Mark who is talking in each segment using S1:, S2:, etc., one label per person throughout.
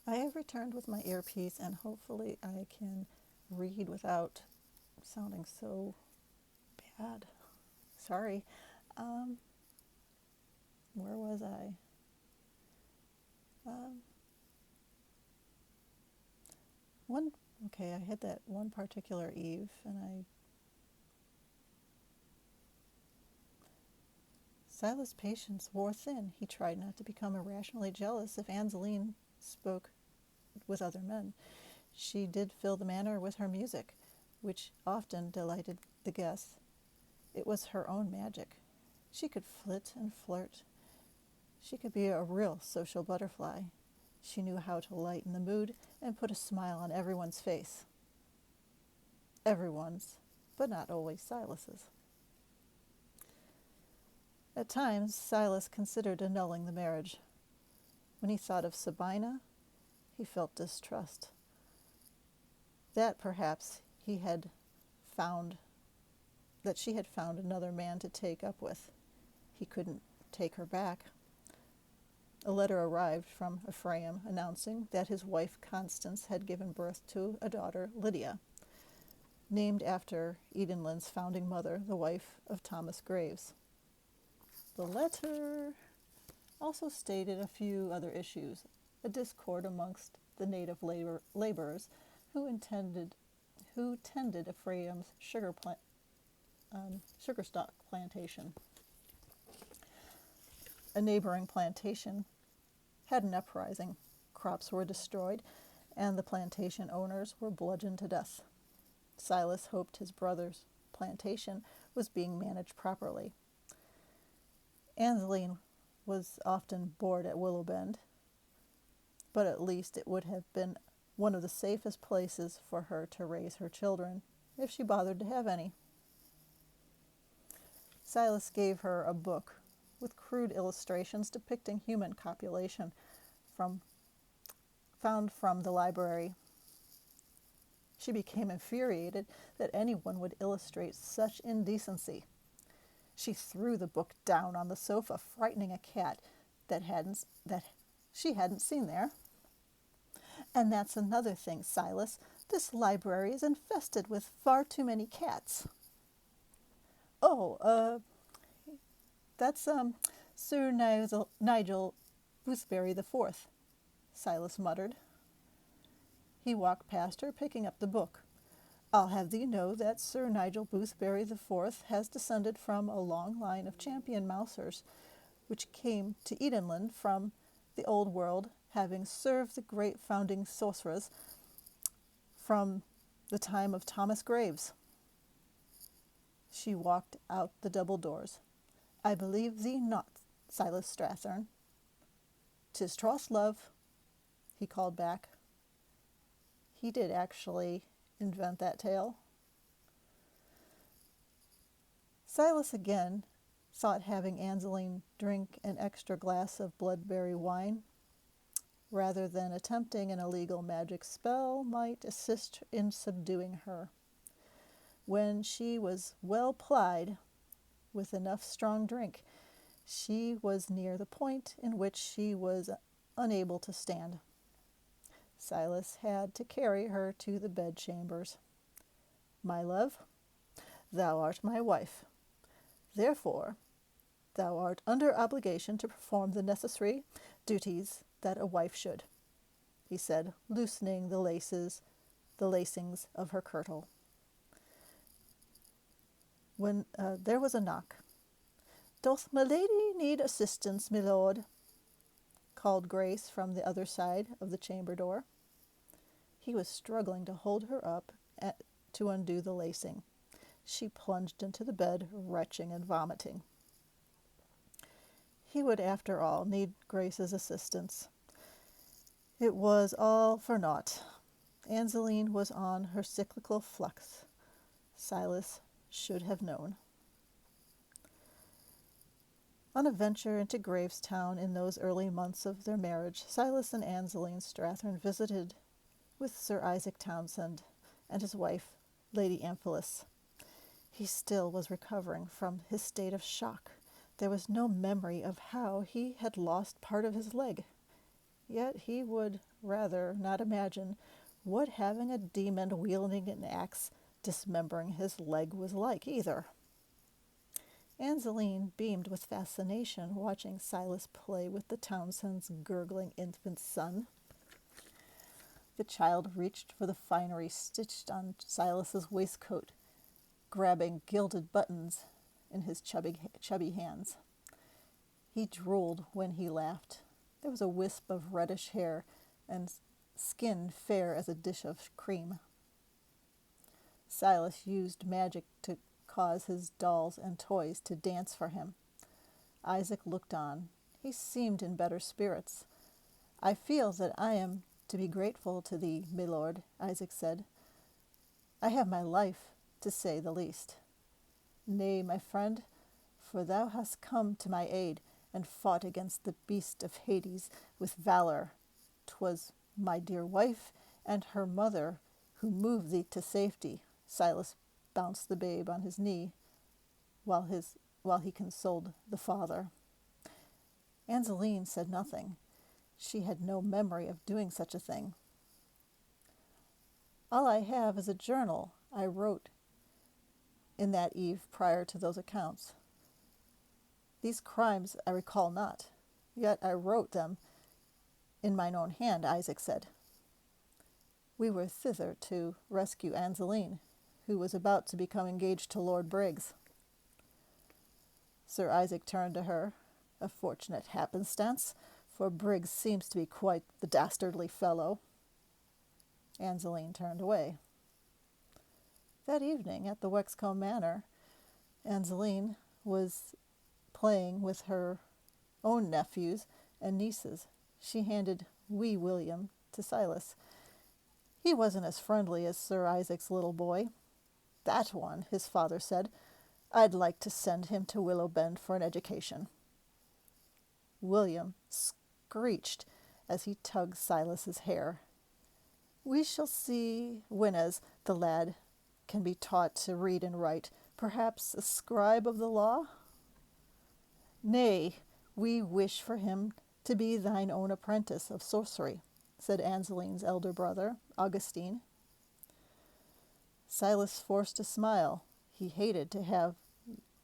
S1: I have returned with my earpiece, and hopefully I can read without sounding so bad. Sorry. Um, where was I? Um, one. Okay, I had that one particular eve, and Silas' patience wore thin. He tried not to become irrationally jealous if Angeline spoke with other men. She did fill the manor with her music, which often delighted the guests. It was her own magic. She could flit and flirt. She could be a real social butterfly. She knew how to lighten the mood and put a smile on everyone's face. Everyone's, but not always Silas's. At times, Silas considered annulling the marriage. When he thought of Sabina, he felt distrust. That perhaps he had found, that she had found another man to take up with. He couldn't take her back. A letter arrived from Ephraim announcing that his wife Constance had given birth to a daughter, Lydia, named after Edenlin's founding mother, the wife of Thomas Graves. The letter also stated a few other issues, a discord amongst the native laborers who tended Ephraim's sugar stock plantation. A neighboring plantation had an uprising. Crops were destroyed, and the plantation owners were bludgeoned to death. Silas hoped his brother's plantation was being managed properly. Angeline was often bored at Willow Bend, but at least it would have been one of the safest places for her to raise her children, if she bothered to have any. Silas gave her a book with crude illustrations depicting human copulation found from the library. She became infuriated that anyone would illustrate such indecency. She threw the book down on the sofa, frightening a cat that she hadn't seen there. And that's another thing, Silas. This library is infested with far too many cats. Oh, that's Sir Nigel Boothberry the Fourth, Silas muttered. He walked past her, picking up the book. I'll have thee know that Sir Nigel Boothberry the Fourth has descended from a long line of champion mousers, which came to Edenland from the old world, having served the great founding sorcerers from the time of Thomas Graves. She walked out the double doors. I believe thee not, Silas Strathern. 'Tis troth, love, he called back. He did actually invent that tale. Silas again sought having Angeline drink an extra glass of bloodberry wine, rather than attempting an illegal magic spell might assist in subduing her. When she was well plied with enough strong drink, she was near the point in which she was unable to stand. Silas had to carry her to the bedchambers. My love, thou art my wife. Therefore, thou art under obligation to perform the necessary duties that a wife should, he said, loosening the lacings of her kirtle. When there was a knock. Doth my lady need assistance, my lord? Called Grace from the other side of the chamber door. He was struggling to hold her up to undo the lacing. She plunged into the bed, retching and vomiting. He would, after all, need Grace's assistance. It was all for naught. Angeline was on her cyclical flux. Silas should have known. On a venture into Gravestown in those early months of their marriage, Silas and Angeline Strathern visited with Sir Isaac Townsend and his wife, Lady Amphilis. He still was recovering from his state of shock. There was no memory of how he had lost part of his leg. yet he would rather not imagine what having a demon wielding an axe dismembering his leg was like either. Angeline beamed with fascination watching Silas play with the Townsend's gurgling infant son. The child reached for the finery stitched on Silas's waistcoat, grabbing gilded buttons in his chubby hands. He drooled when he laughed. There was a wisp of reddish hair and skin fair as a dish of cream. Silas used magic to cause his dolls and toys to dance for him. Isaac looked on. He seemed in better spirits. "I feel that I am to be grateful to thee, my lord," Isaac said. "I have my life, to say the least." "Nay, my friend, for thou hast come to my aid, and fought against the beast of Hades with valor. 'Twas my dear wife and her mother who moved thee to safety." Silas bounced the babe on his knee while he consoled the father. Angeline said nothing. She had no memory of doing such a thing. "All I have is a journal I wrote in that eve prior to those accounts. These crimes I recall not, yet I wrote them in mine own hand," Isaac said. "We were thither to rescue Angeline, who was about to become engaged to Lord Briggs." Sir Isaac turned to her. "A fortunate happenstance, for Briggs seems to be quite the dastardly fellow." Angeline turned away. That evening at the Wexcombe Manor, Angeline was playing with her own nephews and nieces. She handed wee William to Silas. He wasn't as friendly as Sir Isaac's little boy. "That one," his father said, "I'd like to send him to Willow Bend for an education." William screeched as he tugged Silas's hair. "We shall see when as the lad can be taught to read and write, perhaps a scribe of the law." "Nay, we wish for him to be thine own apprentice of sorcery," said Angeline's elder brother, Augustine. Silas forced a smile. He hated to have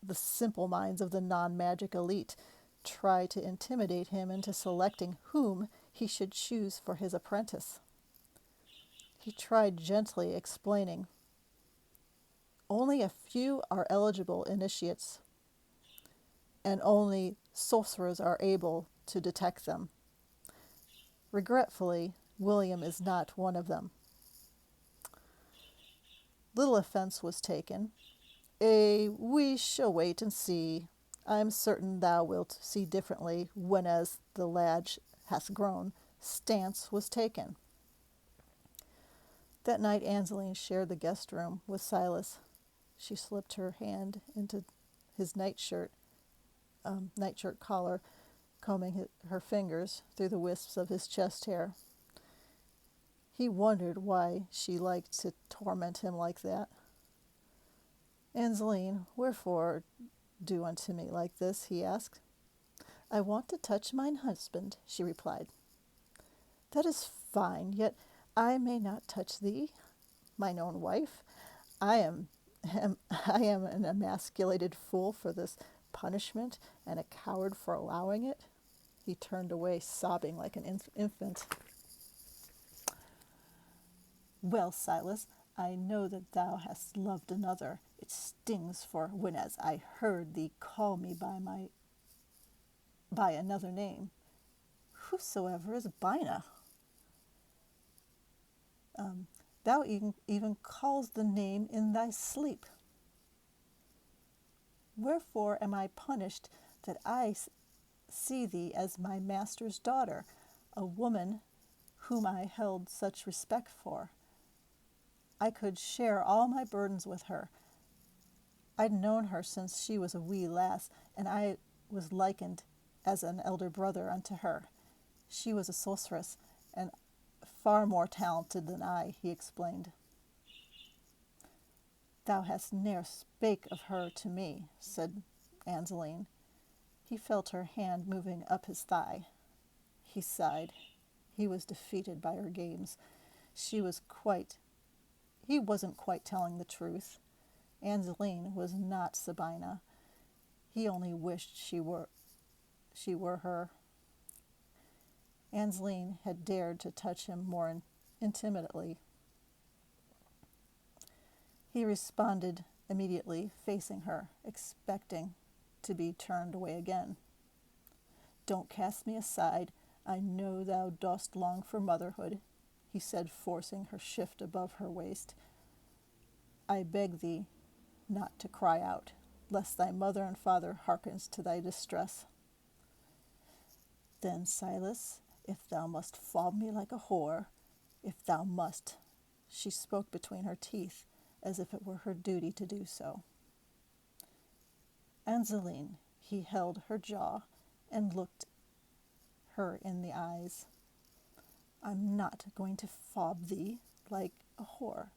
S1: the simple minds of the non-magic elite try to intimidate him into selecting whom he should choose for his apprentice. He tried gently explaining. "Only a few are eligible initiates, and only sorcerers are able to detect them. Regretfully, William is not one of them." Little offense was taken. We shall wait and see. I am certain thou wilt see differently whenas the lad hath grown," stance was taken. That night Angeline shared the guest room with Silas. She slipped her hand into his nightshirt collar, combing her fingers through the wisps of his chest hair. He wondered why she liked to torment him like that. "Angeline, wherefore do unto me like this?" he asked. "I want to touch mine husband," she replied. "That is fine, yet I may not touch thee, mine own wife. I am an emasculated fool for this punishment, and a coward for allowing it." He turned away, sobbing like an infant. "Well, Silas, I know that thou hast loved another. It stings, for whenas I heard thee call me by another name. Whosoever is Bina? Thou even calls the name in thy sleep. Wherefore am I punished that I see thee as my master's daughter, a woman whom I held such respect for? I could share all my burdens with her. I'd known her since she was a wee lass, and I was likened as an elder brother unto her. She was a sorceress, and far more talented than I," he explained. "Thou hast ne'er spake of her to me," said Angeline. He felt her hand moving up his thigh. He sighed. He was defeated by her games. He wasn't quite telling the truth. Angeline was not Sabina. He only wished she were her. Angeline had dared to touch him more intimately. He responded immediately, facing her, expecting to be turned away again. "Don't cast me aside. I know thou dost long for motherhood," he said, forcing her shift above her waist. "I beg thee not to cry out, lest thy mother and father hearkens to thy distress." "Then, Silas, if thou must fob me like a whore, if thou must," she spoke between her teeth, as if it were her duty to do so. Angeline, he held her jaw and looked her in the eyes. "I'm not going to fob thee like a whore,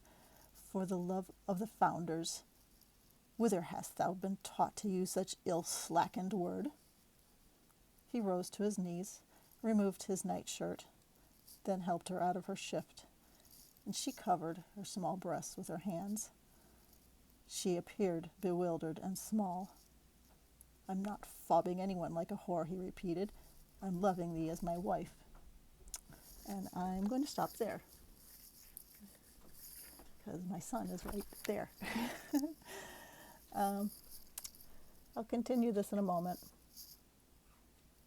S1: for the love of the founders. Whither hast thou been taught to use such ill-slackened word?" He rose to his knees, removed his nightshirt, then helped her out of her shift, and she covered her small breasts with her hands. She appeared bewildered and small. "I'm not fobbing anyone like a whore," he repeated. "I'm loving thee as my wife." And I'm going to stop there, because my son is right there. I'll continue this in a moment.